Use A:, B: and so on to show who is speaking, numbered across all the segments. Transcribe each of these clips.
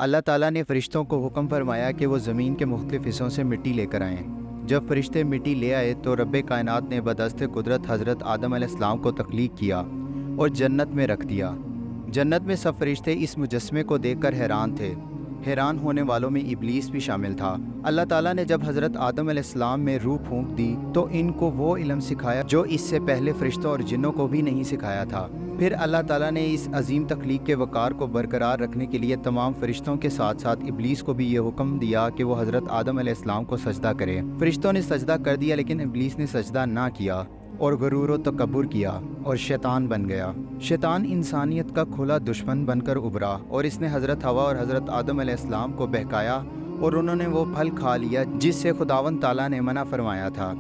A: اللہ ताला ने फरिश्तों को हुक्म फरमाया कि वो ज़मीन के मुख्तलिफ हिस्सों से मिट्टी लेकर आएँ। जब फरिश्ते मिट्टी ले आए तो रब्बे कायनात ने बदस्ते कुदरत हज़रत आदम अलैहिस्सलाम को तख्लीक किया और जन्नत में रख दिया। जन्नत में सब फरिश्ते इस मुजस्मे को देखकर हैरान थे। हैरान होने वालों में इब्लीस भी शामिल था। अल्लाह ताला ने जब हज़रत आदम अलैहिस्सलाम में रूह फूंक दी तो इनको वो इल्म सिखाया जो इससे पहले फरिश्तों और जिन्नों को भी नहीं सिखाया था। फिर अल्लाह ताला ने इस अजीम तख्लीक के वक़ार को बरकरार रखने के लिए तमाम फरिश्तों के साथ साथ इब्लीस को भी ये हुक्म दिया कि वो हज़रत आदम अलैहिस्सलाम को सजदा करे। फरिश्तों ने सजदा कर दिया लेकिन इब्लीस ने सजदा ना किया और गरूर व तकब्बुर किया और शैतान बन गया। शैतान इंसानियत का खुला दुश्मन बनकर उभरा और इसने हज़रत हवा और हज़रत आदम अलैहिस्सलाम को बहकाया और उन्होंने वो फल खा लिया जिससे खुदावंद ताला ने मना फरमाया था।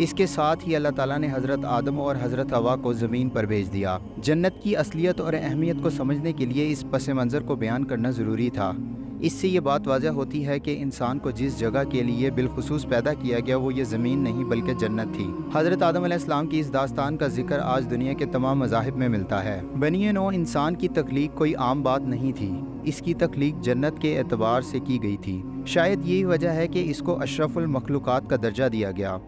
A: इसके साथ ही अल्लाह ताला ने हज़रत आदम और हज़रत हवा को ज़मीन पर भेज दिया। जन्नत की असलियत और अहमियत को समझने के लिए इस पस मंज़र को बयान करना ज़रूरी था। इससे ये बात वाज़ह होती है कि इंसान को जिस जगह के लिए बिलखुसूस पैदा किया गया वो ये ज़मीन नहीं बल्कि जन्नत थी। हज़रत आदम अलैहिस्सलाम की इस दास्तान का जिक्र आज दुनिया के तमाम मज़ाहिब में मिलता है। बनी नौ इंसान की तख्लीक कोई आम बात नहीं थी। इसकी तख्लीक जन्नत के एतबार से की गई थी। शायद यही वजह है कि इसको अशरफुल मखलूक़ात का दर्जा दिया गया।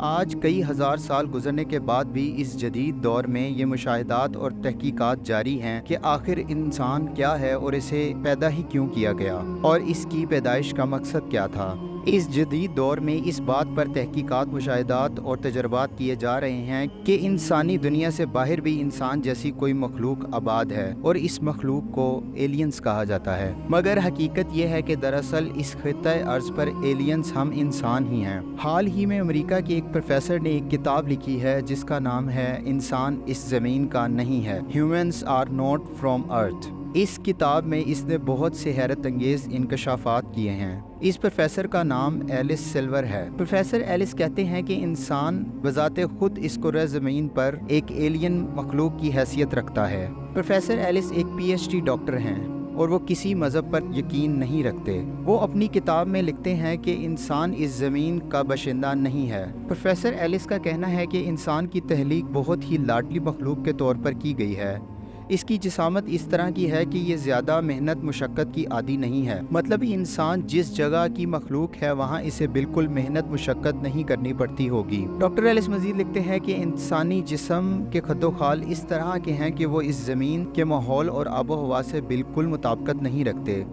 A: आज कई हज़ार साल गुजरने के बाद भी इस जदीद दौर में ये मुशाहिदात और तहकीकात जारी हैं कि आखिर इंसान क्या है और इसे पैदा ही क्यों किया गया और इसकी पैदाइश का मकसद क्या था। इस जदीद दौर में इस बात पर तहकीकात, मुशाहिदात और तजर्बात किए जा रहे हैं कि इंसानी दुनिया से बाहर भी इंसान जैसी कोई मखलूक आबाद है और इस मखलूक को एलियंस कहा जाता है। मगर हकीकत यह है कि दरअसल इस खित्ता अर्ज़ पर एलियंस हम इंसान ही हैं। हाल ही में अमेरिका के एक प्रोफेसर ने एक किताब लिखी है जिसका नाम है इंसान इस ज़मीन का नहीं है, ह्यूमन्स आर नॉट फ्रॉम अर्थ। इस किताब में इसने बहुत से हैरत अंगेज़ इंकशाफात किए हैं। इस प्रोफेसर का नाम एलिस सिल्वर है। प्रोफेसर एलिस कहते हैं कि इंसान बज़ाते खुद इस कुर्रे ज़मीन पर एक एलियन मखलूक की हैसियत रखता है। प्रोफेसर एलिस एक PhD डॉक्टर हैं और वो किसी मज़हब पर यकीन नहीं रखते। वो अपनी किताब में लिखते हैं कि इंसान इस ज़मीन का बाशिंदा नहीं है। प्रोफेसर एलिस का कहना है कि इंसान की तहलीक बहुत ही लाडली मखलूक के तौर पर की गई है। इसकी जिसामत इस तरह की है कि ये ज़्यादा मेहनत मुशक्क़त की आदी नहीं है। मतलब इंसान जिस जगह की मखलूक है वहाँ इसे बिल्कुल मेहनत मुशक्क़त नहीं करनी पड़ती होगी। डॉक्टर एलिस मज़ीद लिखते हैं कि इंसानी जिस्म के खद्दोखाल इस तरह के हैं कि वो इस ज़मीन के माहौल और आबो हवा से बिल्कुल मुताबिकत नहीं रखते।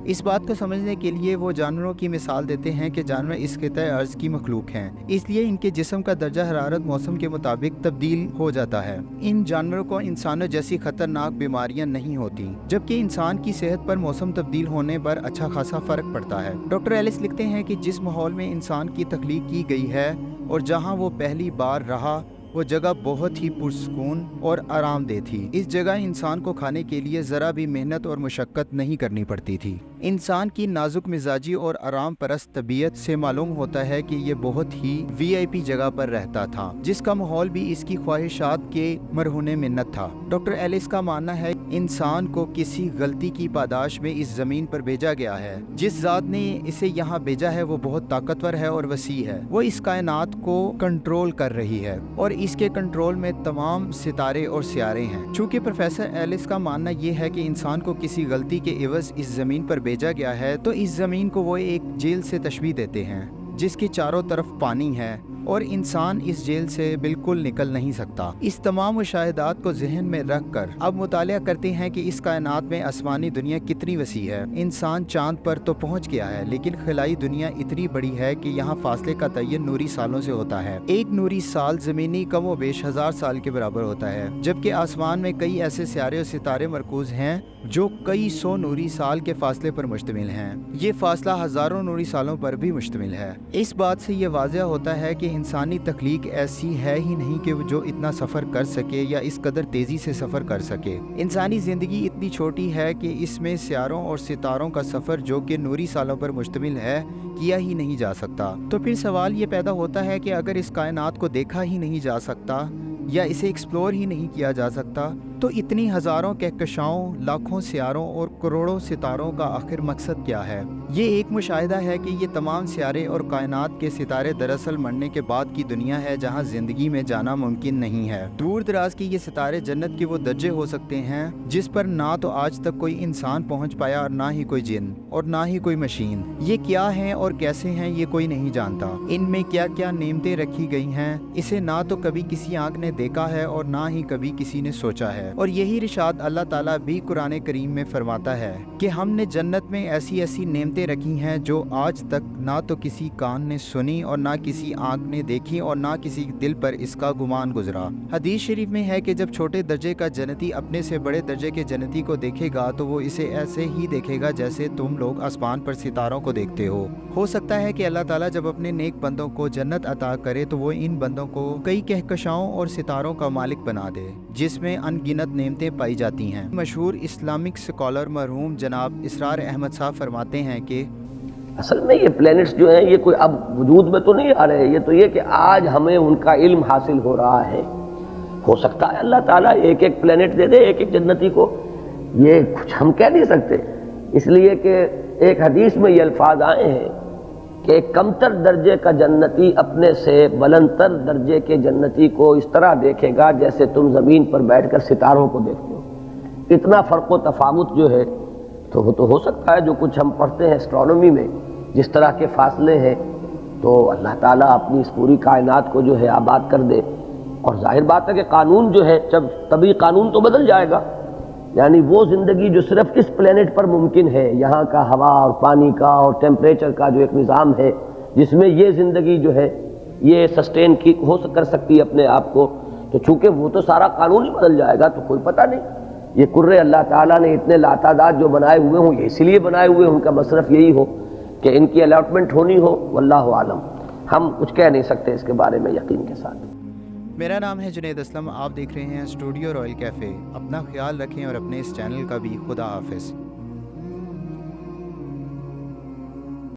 A: इस बात को समझने के लिए वो जानवरों की मिसाल देते हैं कि जानवर इस खित्ते अर्ज़ की मखलूक हैं, इसलिए इनके जिस्म का दर्जा हरारत मौसम के मुताबिक तब्दील हो जाता है। इन जानवरों को इंसानों जैसी खतरनाक बीमारियां नहीं होती, जबकि इंसान की सेहत पर मौसम तब्दील होने पर अच्छा खासा फ़र्क पड़ता है। डॉक्टर एलिस लिखते हैं कि जिस माहौल में इंसान की तख्लीक की गई है और जहाँ वो पहली बार रहा वो जगह बहुत ही पुरसकून और आरामदेह थी। इस जगह इंसान को खाने के लिए ज़रा भी मेहनत और मुशक्क़त नहीं करनी पड़ती थी। इंसान की नाजुक मिजाजी और आराम परस्त तबीयत से मालूम होता है कि ये बहुत ही VIP जगह पर रहता था, जिसका माहौल भी इसकी ख्वाहिशात के मरहूने मिन्नत था। डॉक्टर एलिस का मानना है इंसान को किसी गलती की पादाश में इस ज़मीन पर भेजा गया है। जिस ज़ात ने इसे यहाँ भेजा है वो बहुत ताकतवर है और वसी है। वो इस कायनात को कंट्रोल कर रही है और इसके कंट्रोल में तमाम सितारे और सियारे हैं। चूँकि प्रोफेसर एलिस का मानना यह है कि इंसान को किसी गलती के एवज़ इस ज़मीन पर भेजा गया है तो इस ज़मीन को वो एक जेल से तशबीह देते हैं जिसके चारों तरफ पानी है और इंसान इस जेल से बिल्कुल निकल नहीं सकता। इस तमाम मुशाहिदात को जहन में रख कर अब मुतालिया करते हैं कि इस कायनात में आसमानी दुनिया कितनी वसी है। इंसान चांद पर तो पहुंच गया है लेकिन खिलाई दुनिया इतनी बड़ी है कि यहाँ फासले का तयन नूरी सालों से होता है। एक नूरी साल ज़मीनी कम व बेश 1000 साल के बराबर होता है, जबकि आसमान में कई ऐसे सियारे और सितारे मरकूज हैं जो कई 100 नूरी साल के फासले पर मुश्तमिल हैं। ये फासला हज़ारों नूरी सालों पर भी मुश्तमिल है। इस बात से ये वाज़ह होता है कि इंसानी तख्लीक ऐसी है ही नहीं कि जो इतना सफ़र कर सके या इस कदर तेज़ी से सफ़र कर सके। इंसानी ज़िंदगी इतनी छोटी है कि इसमें सियारों और सितारों का सफ़र जो कि नूरी सालों पर मुश्तमिल है किया ही नहीं जा सकता। तो फिर सवाल ये पैदा होता है कि अगर इस कायनात को देखा ही नहीं जा सकता या इसे एक्सप्लोर ही नहीं किया जा सकता तो इतनी हज़ारों कहकशाओं, लाखों सियारों और करोड़ों सितारों का आखिर मकसद क्या है? ये एक मुशाहिदा है कि ये तमाम सियारे और कायनात के सितारे दरअसल मरने के बाद की दुनिया है जहाँ ज़िंदगी में जाना मुमकिन नहीं है। दूर दराज की ये सितारे जन्नत के वो दर्जे हो सकते हैं जिस पर ना तो आज तक कोई इंसान पहुँच पाया और ना ही कोई जिन और ना ही कोई मशीन। ये क्या हैं और कैसे हैं ये कोई नहीं जानता। इनमें क्या क्या नेमतें रखी गई हैं इसे ना तो कभी किसी आँख ने देखा है और ना ही कभी किसी ने सोचा है। और यही इरशाद अल्लाह ताला भी कुरान करीम में फरमाता है कि हमने जन्नत में ऐसी ऐसी नेमतें रखी हैं जो आज तक ना तो किसी कान ने सुनी और ना किसी आँख ने देखी और ना किसी दिल पर इसका गुमान गुजरा। हदीस शरीफ में है कि जब छोटे दर्जे का जन्नती अपने से बड़े दर्जे के जन्नती को देखेगा तो वो इसे ऐसे ही देखेगा जैसे तुम लोग आसमान पर सितारों को देखते हो सकता है कि अल्लाह ताला जब अपने नेक बंदों को जन्नत अता करे तो वो इन बंदों को कई कहकशाओं और सितारों का मालिक बना दे जिसमें अनगिनत नेमतें पाई जाती हैं। मशहूर इस्लामिक स्कॉलर मरहूम जनाब इसरार अहमद साहब फरमाते हैं कि
B: असल में ये प्लैनेट्स जो हैं ये कोई अब वजूद में तो नहीं आ रहे, ये तो ये कि आज हमें उनका इल्म हासिल हो रहा है। हो सकता है अल्लाह ताला एक एक प्लैनेट दे दे एक एक जन्नती को, ये कुछ हम कह नहीं सकते। इसलिए कि एक हदीस में ये अल्फाज आए हैं कि एक कमतर दर्जे का जन्नती अपने से बुलंदतर दर्जे के जन्नती को इस तरह देखेगा जैसे तुम ज़मीन पर बैठकर सितारों को देखते हो। इतना फ़र्क व तफावुत जो है तो हो सकता है जो कुछ हम पढ़ते हैं एस्ट्रोनॉमी में जिस तरह के फासले हैं तो अल्लाह ताला अपनी इस पूरी कायनात को जो है आबाद कर दे। और जाहिर बात है कि कानून जो है जब तभी कानून तो बदल जाएगा, यानी वो ज़िंदगी जो सिर्फ इस प्लेनेट पर मुमकिन है, यहाँ का हवा और पानी का और टेम्परेचर का जो एक निज़ाम है जिसमें ये ज़िंदगी जो है ये सस्टेन की कर सकती है अपने आप को, तो चूँकि वो तो सारा कानून ही बदल जाएगा तो कोई पता नहीं। ये कुर्रे अल्लाह ताला ने इतने लातादाद जो बनाए हुए हों ये इसलिए बनाए हुए हैं उनका मसरफ यही हो कि इनकी अलॉटमेंट होनी हो। वल्लाहु आलम, हम कुछ कह नहीं सकते इसके बारे में यकीन के साथ।
A: मेरा नाम है जुनैद असलम, आप देख रहे हैं स्टूडियो रॉयल कैफ़े। अपना ख्याल रखें और अपने इस चैनल का भी खुदा हाफिज़।